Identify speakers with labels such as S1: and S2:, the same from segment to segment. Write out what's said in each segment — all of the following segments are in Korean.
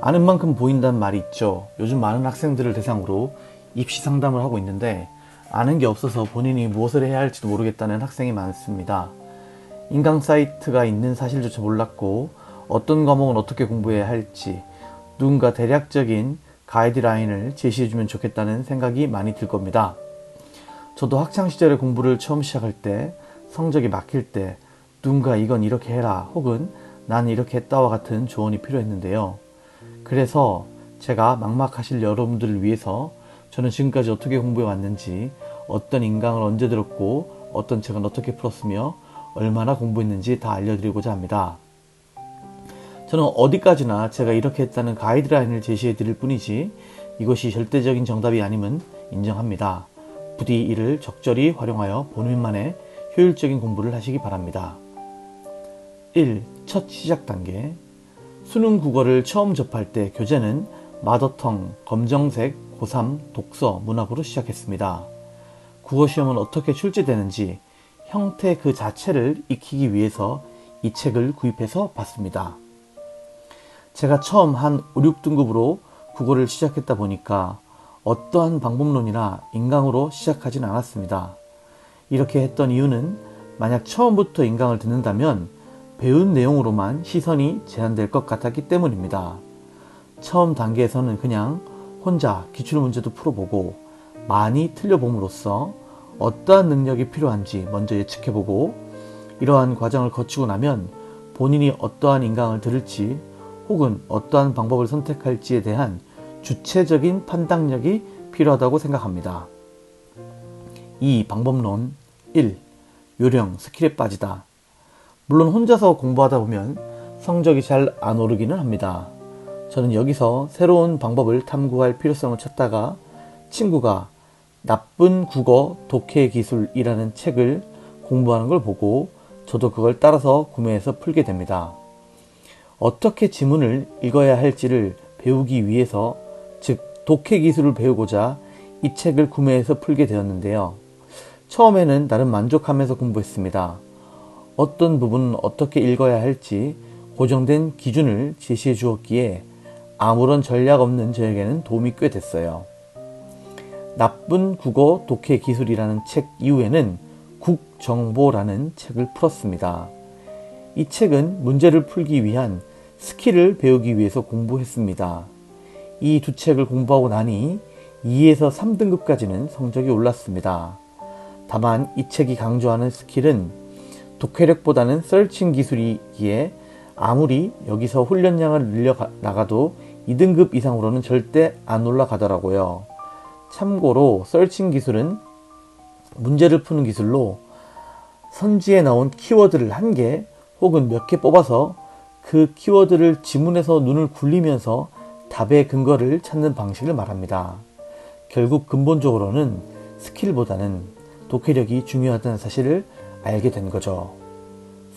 S1: 아는 만큼 보인다는 말이 있죠. 요즘 많은 학생들을 대상으로 입시 상담을 하고 있는데 아는 게 없어서 본인이 무엇을 해야 할지도 모르겠다는 학생이 많습니다. 인강 사이트가 있는 사실조차 몰랐고 어떤 과목은 어떻게 공부해야 할지 누군가 대략적인 가이드라인을 제시해주면 좋겠다는 생각이 많이 들 겁니다. 저도 학창시절에 공부를 처음 시작할 때 성적이 막힐 때 누군가 이건 이렇게 해라 혹은 나는 이렇게 했다와 같은 조언이 필요했는데요. 그래서 제가 막막하실 여러분들을 위해서 저는 지금까지 어떻게 공부해 왔는지, 어떤 인강을 언제 들었고, 어떤 책은 어떻게 풀었으며, 얼마나 공부했는지 다 알려드리고자 합니다. 저는 어디까지나 제가 이렇게 했다는 가이드라인을 제시해 드릴 뿐이지, 이것이 절대적인 정답이 아님은 인정합니다. 부디 이를 적절히 활용하여 본인만의 효율적인 공부를 하시기 바랍니다. 1. 첫 시작 단계. 수능 국어를 처음 접할 때 교재는 마더텅, 검정색, 고3, 독서, 문학으로 시작했습니다. 국어시험은 어떻게 출제되는지 형태 그 자체를 익히기 위해서 이 책을 구입해서 봤습니다. 제가 처음 한 5, 6등급으로 국어를 시작했다 보니까 어떠한 방법론이나 인강으로 시작하진 않았습니다. 이렇게 했던 이유는 만약 처음부터 인강을 듣는다면 배운 내용으로만 시선이 제한될 것 같았기 때문입니다. 처음 단계에서는 그냥 혼자 기출문제도 풀어보고 많이 틀려봄으로써 어떠한 능력이 필요한지 먼저 예측해보고 이러한 과정을 거치고 나면 본인이 어떠한 인강을 들을지 혹은 어떠한 방법을 선택할지에 대한 주체적인 판단력이 필요하다고 생각합니다. 2. 방법론 1. 요령, 스킬에 빠지다. 물론 혼자서 공부하다 보면 성적이 잘 안 오르기는 합니다. 저는 여기서 새로운 방법을 탐구할 필요성을 찾다가 친구가 나쁜 국어 독해 기술이라는 책을 공부하는 걸 보고 저도 그걸 따라서 구매해서 풀게 됩니다. 어떻게 지문을 읽어야 할지를 배우기 위해서, 즉 독해 기술을 배우고자 이 책을 구매해서 풀게 되었는데요. 처음에는 나름 만족하면서 공부했습니다. 어떤 부분은 어떻게 읽어야 할지 고정된 기준을 제시해 주었기에 아무런 전략 없는 저에게는 도움이 꽤 됐어요. 나쁜 국어 독해 기술이라는 책 이후에는 국정보라는 책을 풀었습니다. 이 책은 문제를 풀기 위한 스킬을 배우기 위해서 공부했습니다. 이 두 책을 공부하고 나니 2에서 3등급까지는 성적이 올랐습니다. 다만 이 책이 강조하는 스킬은 독해력보다는 서칭 기술이기에 아무리 여기서 훈련량을 늘려 나가도 2등급 이상으로는 절대 안 올라가더라고요. 참고로 서칭 기술은 문제를 푸는 기술로 선지에 나온 키워드를 한 개 혹은 몇 개 뽑아서 그 키워드를 지문에서 눈을 굴리면서 답의 근거를 찾는 방식을 말합니다. 결국 근본적으로는 스킬보다는 독해력이 중요하다는 사실을 알게 된 거죠.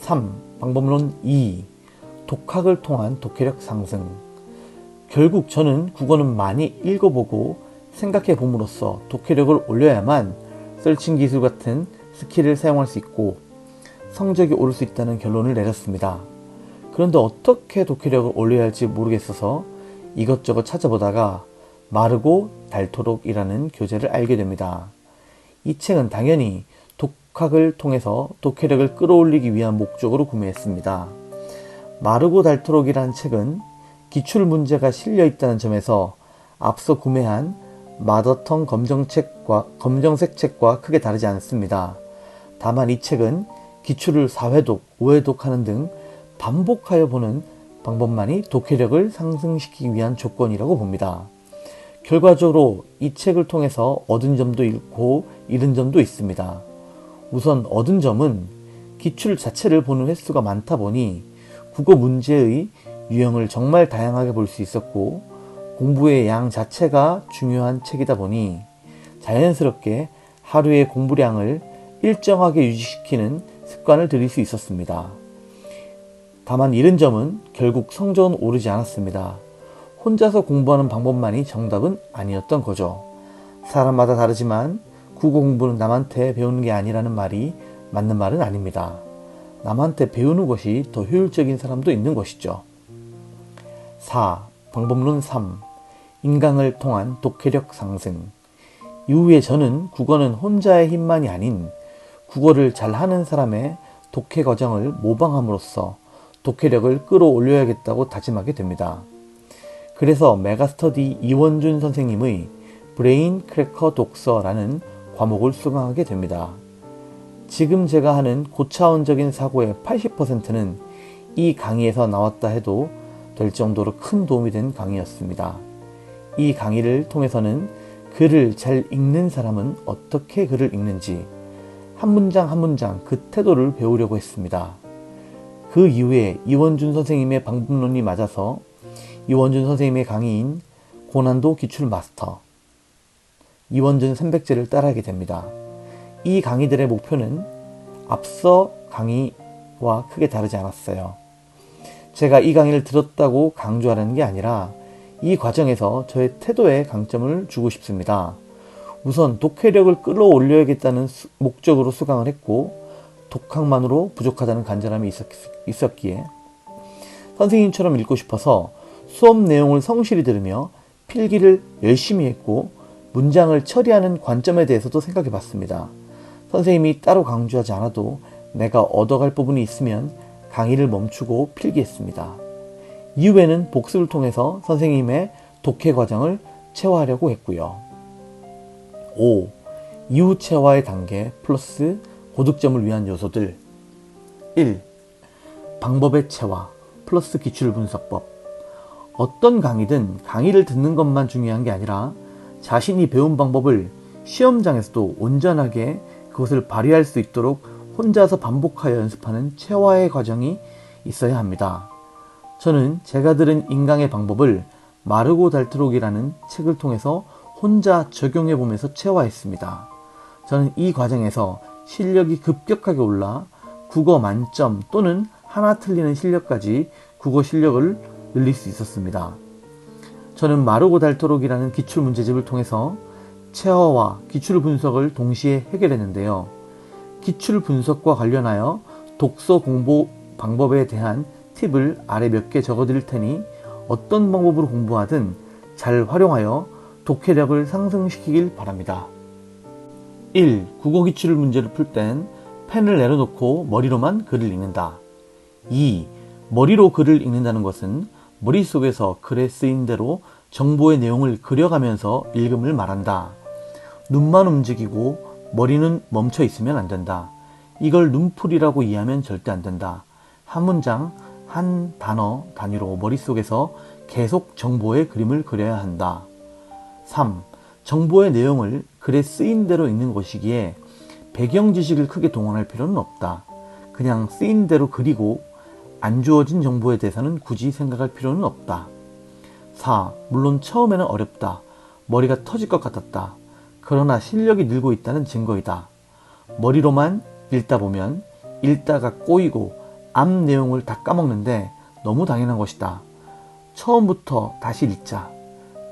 S1: 3. 방법론 2. 독학을 통한 독해력 상승. 결국 저는 국어는 많이 읽어보고 생각해 봄으로써 독해력을 올려야만 서칭 기술 같은 스킬을 사용할 수 있고 성적이 오를 수 있다는 결론을 내렸습니다. 그런데 어떻게 독해력을 올려야 할지 모르겠어서 이것저것 찾아보다가 마르고 닳도록이라는 교재를 알게 됩니다. 이 책은 당연히 독학을 통해서 독해력을 끌어올리기 위한 목적으로 구매했습니다. 마르고 닳도록이라는 책은 기출문제가 실려있다는 점에서 앞서 구매한 마더텅 검정색 책과 크게 다르지 않습니다. 다만 이 책은 기출을 4회독, 5회독 하는 등 반복하여 보는 방법만이 독해력을 상승시키기 위한 조건이라고 봅니다. 결과적으로 이 책을 통해서 얻은 점도 있고 잃은 점도 있습니다. 우선 얻은 점은 기출 자체를 보는 횟수가 많다 보니 국어 문제의 유형을 정말 다양하게 볼 수 있었고 공부의 양 자체가 중요한 책이다 보니 자연스럽게 하루의 공부량을 일정하게 유지시키는 습관을 들일 수 있었습니다. 다만 잃은 점은 결국 성적은 오르지 않았습니다. 혼자서 공부하는 방법만이 정답은 아니었던 거죠. 사람마다 다르지만 국어 공부는 남한테 배우는 게 아니라는 말이 맞는 말은 아닙니다. 남한테 배우는 것이 더 효율적인 사람도 있는 것이죠. 4. 방법론 3. 인강을 통한 독해력 상승. 이후에 저는 국어는 혼자의 힘만이 아닌 국어를 잘하는 사람의 독해 과정을 모방함으로써 독해력을 끌어올려야겠다고 다짐하게 됩니다. 그래서 메가스터디 이원준 선생님의 브레인 크래커 독서라는 과목을 수강하게 됩니다. 지금 제가 하는 고차원적인 사고의 80%는 이 강의에서 나왔다 해도 될 정도로 큰 도움이 된 강의였습니다. 이 강의를 통해서는 글을 잘 읽는 사람은 어떻게 글을 읽는지 한 문장 한 문장 그 태도를 배우려고 했습니다. 그 이후에 이원준 선생님의 방법론이 맞아서 이원준 선생님의 강의인 고난도 기출 마스터 이원준 300제를 따라하게 됩니다. 이 강의들의 목표는 앞서 강의와 크게 다르지 않았어요. 제가 이 강의를 들었다고 강조하는 게 아니라 이 과정에서 저의 태도에 강점을 주고 싶습니다. 우선 독해력을 끌어올려야겠다는 목적으로 수강을 했고 독학만으로 부족하다는 간절함이 있었기에 선생님처럼 읽고 싶어서 수업 내용을 성실히 들으며 필기를 열심히 했고 문장을 처리하는 관점에 대해서도 생각해 봤습니다. 선생님이 따로 강조하지 않아도 내가 얻어갈 부분이 있으면 강의를 멈추고 필기했습니다. 이후에는 복습을 통해서 선생님의 독해 과정을 체화하려고 했고요. 5. 이후 체화의 단계 플러스 고득점을 위한 요소들. 1. 방법의 체화 플러스 기출 분석법. 어떤 강의든 강의를 듣는 것만 중요한 게 아니라 자신이 배운 방법을 시험장에서도 온전하게 그것을 발휘할 수 있도록 혼자서 반복하여 연습하는 체화의 과정이 있어야 합니다. 저는 제가 들은 인강의 방법을 마르고 닳도록이라는 책을 통해서 혼자 적용해 보면서 체화했습니다. 저는 이 과정에서 실력이 급격하게 올라 국어 만점 또는 하나 틀리는 실력까지 국어 실력을 늘릴 수 있었습니다. 저는 마르고 닳도록이라는 기출 문제집을 통해서 체화와 기출 분석을 동시에 해결했는데요. 기출 분석과 관련하여 독서 공부 방법에 대한 팁을 아래 몇 개 적어드릴 테니 어떤 방법으로 공부하든 잘 활용하여 독해력을 상승시키길 바랍니다. 1. 국어 기출 문제를 풀 땐 펜을 내려놓고 머리로만 글을 읽는다. 2. 머리로 글을 읽는다는 것은 머릿속에서 글에 쓰인 대로 정보의 내용을 그려가면서 읽음을 말한다. 눈만 움직이고 머리는 멈춰 있으면 안 된다. 이걸 눈풀이라고 이해하면 절대 안 된다. 한 문장, 한 단어 단위로 머릿속에서 계속 정보의 그림을 그려야 한다. 3. 정보의 내용을 글에 쓰인 대로 읽는 것이기에 배경 지식을 크게 동원할 필요는 없다. 그냥 쓰인 대로 그리고 안 주어진 정보에 대해서는 굳이 생각할 필요는 없다. 4. 물론 처음에는 어렵다. 머리가 터질 것 같았다. 그러나 실력이 늘고 있다는 증거이다. 머리로만 읽다 보면 읽다가 꼬이고 앞 내용을 다 까먹는데 너무 당연한 것이다. 처음부터 다시 읽자.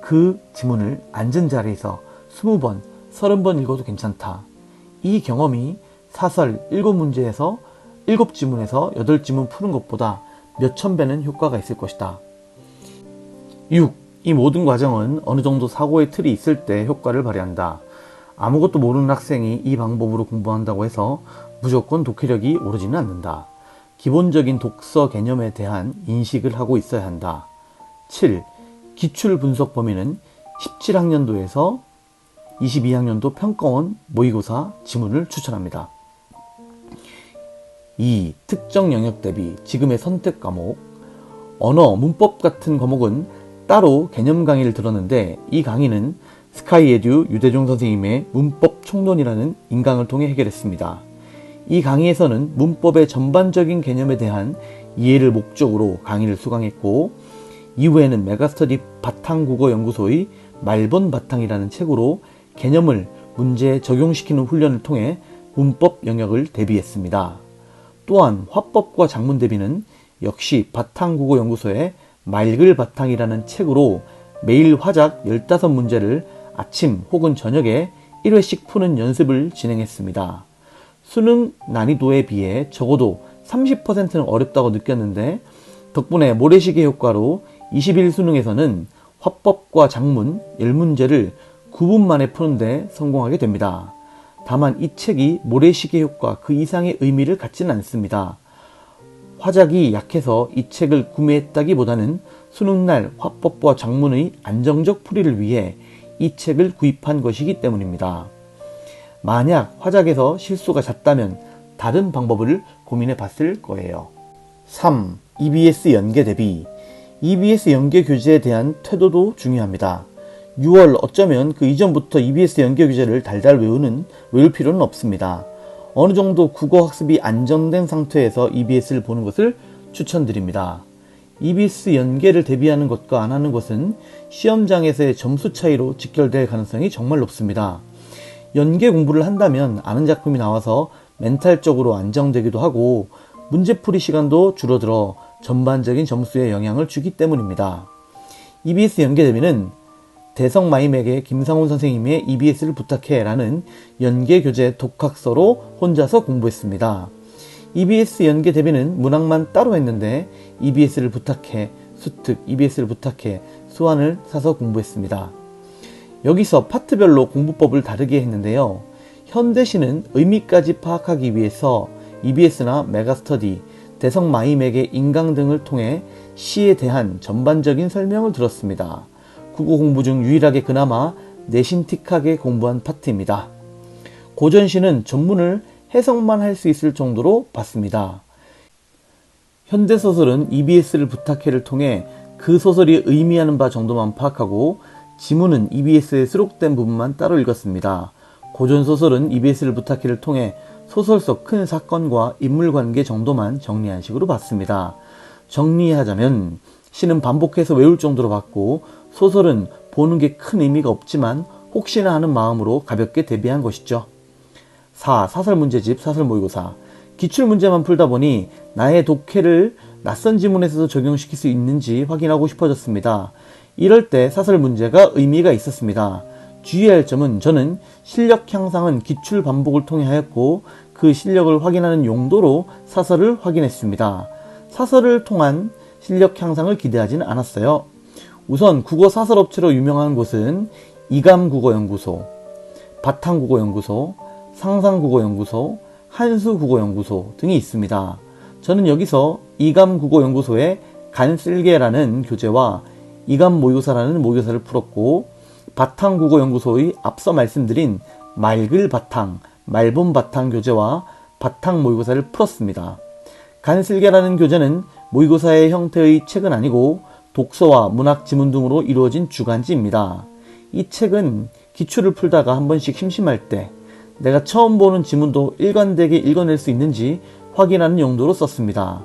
S1: 그 지문을 앉은 자리에서 20번, 30번 읽어도 괜찮다. 이 경험이 사설 7문제에서 7지문에서 8지문 푸는 것보다 몇천 배는 효과가 있을 것이다. 6. 이 모든 과정은 어느 정도 사고의 틀이 있을 때 효과를 발휘한다. 아무것도 모르는 학생이 이 방법으로 공부한다고 해서 무조건 독해력이 오르지는 않는다. 기본적인 독서 개념에 대한 인식을 하고 있어야 한다. 7. 기출 분석 범위는 17학년도에서 22학년도 평가원 모의고사 지문을 추천합니다. 2. 특정 영역 대비 지금의 선택 과목. 언어, 문법 같은 과목은 따로 개념 강의를 들었는데 이 강의는 스카이에듀 유대종 선생님의 문법 총론이라는 인강을 통해 해결했습니다. 이 강의에서는 문법의 전반적인 개념에 대한 이해를 목적으로 강의를 수강했고 이후에는 메가스터디 바탕국어연구소의 말본 바탕이라는 책으로 개념을 문제에 적용시키는 훈련을 통해 문법 영역을 대비했습니다. 또한 화법과 작문 대비는 역시 바탕국어연구소의 말글 바탕이라는 책으로 매일 화작 15문제를 아침 혹은 저녁에 1회씩 푸는 연습을 진행했습니다. 수능 난이도에 비해 적어도 30%는 어렵다고 느꼈는데 덕분에 모래시계 효과로 20일 수능에서는 화법과 작문 10문제를 9분 만에 푸는데 성공하게 됩니다. 다만 이 책이 모래시계 효과 그 이상의 의미를 갖지는 않습니다. 화작이 약해서 이 책을 구매했다기보다는 수능날 화법과 작문의 안정적 풀이를 위해 이 책을 구입한 것이기 때문입니다. 만약 화작에서 실수가 잦다면 다른 방법을 고민해 봤을 거예요. 3. EBS 연계 대비. EBS 연계 교재에 대한 태도도 중요합니다. 6월 어쩌면 그 이전부터 EBS 연계 교재를 달달 외울 필요는 없습니다. 어느 정도 국어 학습이 안정된 상태에서 EBS를 보는 것을 추천드립니다. EBS 연계를 대비하는 것과 안 하는 것은 시험장에서의 점수 차이로 직결될 가능성이 정말 높습니다. 연계 공부를 한다면 아는 작품이 나와서 멘탈적으로 안정되기도 하고 문제풀이 시간도 줄어들어 전반적인 점수에 영향을 주기 때문입니다. EBS 연계 대비는 대성마임에게 김상훈 선생님의 EBS를 부탁해 라는 연계교재 독학서로 혼자서 공부했습니다. EBS 연계 대비는 문학만 따로 했는데 EBS를 부탁해, 수특, EBS를 부탁해, 수완을 사서 공부했습니다. 여기서 파트별로 공부법을 다르게 했는데요. 현대시는 의미까지 파악하기 위해서 EBS나 메가스터디, 대성마임에게 인강 등을 통해 시에 대한 전반적인 설명을 들었습니다. 국어 공부 중 유일하게 그나마 내신틱하게 공부한 파트입니다. 고전시는 전문을 해석만 할 수 있을 정도로 봤습니다. 현대소설은 EBS를 부탁해를 통해 그 소설이 의미하는 바 정도만 파악하고 지문은 EBS에 수록된 부분만 따로 읽었습니다. 고전소설은 EBS를 부탁해를 통해 소설 속 큰 사건과 인물관계 정도만 정리한 식으로 봤습니다. 정리하자면 시는 반복해서 외울 정도로 봤고 소설은 보는 게 큰 의미가 없지만 혹시나 하는 마음으로 가볍게 대비한 것이죠. 4. 사설문제집 사설모의고사. 기출문제만 풀다 보니 나의 독해를 낯선 지문에서도 적용시킬 수 있는지 확인하고 싶어졌습니다. 이럴 때 사설문제가 의미가 있었습니다. 주의할 점은 저는 실력 향상은 기출 반복을 통해 하였고 그 실력을 확인하는 용도로 사설을 확인했습니다. 사설을 통한 실력 향상을 기대하지는 않았어요. 우선 국어 사설업체로 유명한 곳은 이감국어연구소, 바탕국어연구소, 상상국어연구소, 한수국어연구소 등이 있습니다. 저는 여기서 이감국어연구소의 간쓸개라는 교재와 이감모의고사라는 모의고사를 풀었고 바탕국어연구소의 앞서 말씀드린 맑을바탕, 말본바탕 교재와 바탕모의고사를 풀었습니다. 간쓸개라는 교재는 모의고사의 형태의 책은 아니고 독서와 문학 지문 등으로 이루어진 주간지입니다. 이 책은 기출을 풀다가 한 번씩 심심할 때 내가 처음 보는 지문도 일관되게 읽어낼 수 있는지 확인하는 용도로 썼습니다.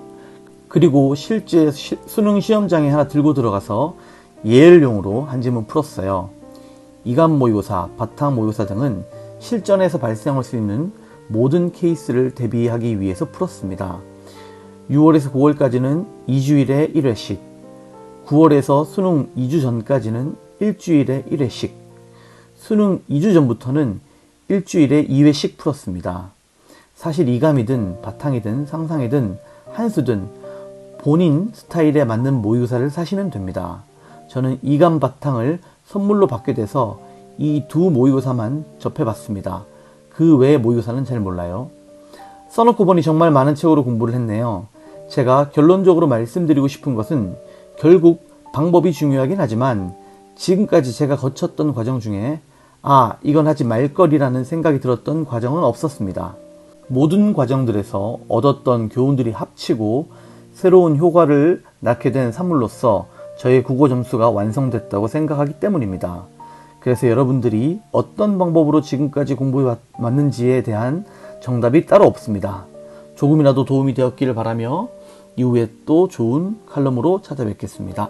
S1: 그리고 실제 수능 시험장에 하나 들고 들어가서 예열용으로 한 지문 풀었어요. 이감 모의고사, 바탕 모의고사 등은 실전에서 발생할 수 있는 모든 케이스를 대비하기 위해서 풀었습니다. 6월에서 9월까지는 2주일에 1회씩, 9월에서 수능 2주 전까지는 일주일에 1회씩, 수능 2주 전부터는 일주일에 2회씩 풀었습니다. 사실 이감이든 바탕이든 상상이든 한수든 본인 스타일에 맞는 모의고사를 사시면 됩니다. 저는 이감 바탕을 선물로 받게 돼서 이 두 모의고사만 접해봤습니다. 그 외의 모의고사는 잘 몰라요. 써놓고 보니 정말 많은 책으로 공부를 했네요. 제가 결론적으로 말씀드리고 싶은 것은 결국 방법이 중요하긴 하지만 지금까지 제가 거쳤던 과정 중에 이건 하지 말거리라는 생각이 들었던 과정은 없었습니다. 모든 과정들에서 얻었던 교훈들이 합치고 새로운 효과를 낳게 된 산물로서 저의 국어 점수가 완성됐다고 생각하기 때문입니다. 그래서 여러분들이 어떤 방법으로 지금까지 공부해 왔는지에 대한 정답이 따로 없습니다. 조금이라도 도움이 되었기를 바라며 이후에 또 좋은 칼럼으로 찾아뵙겠습니다.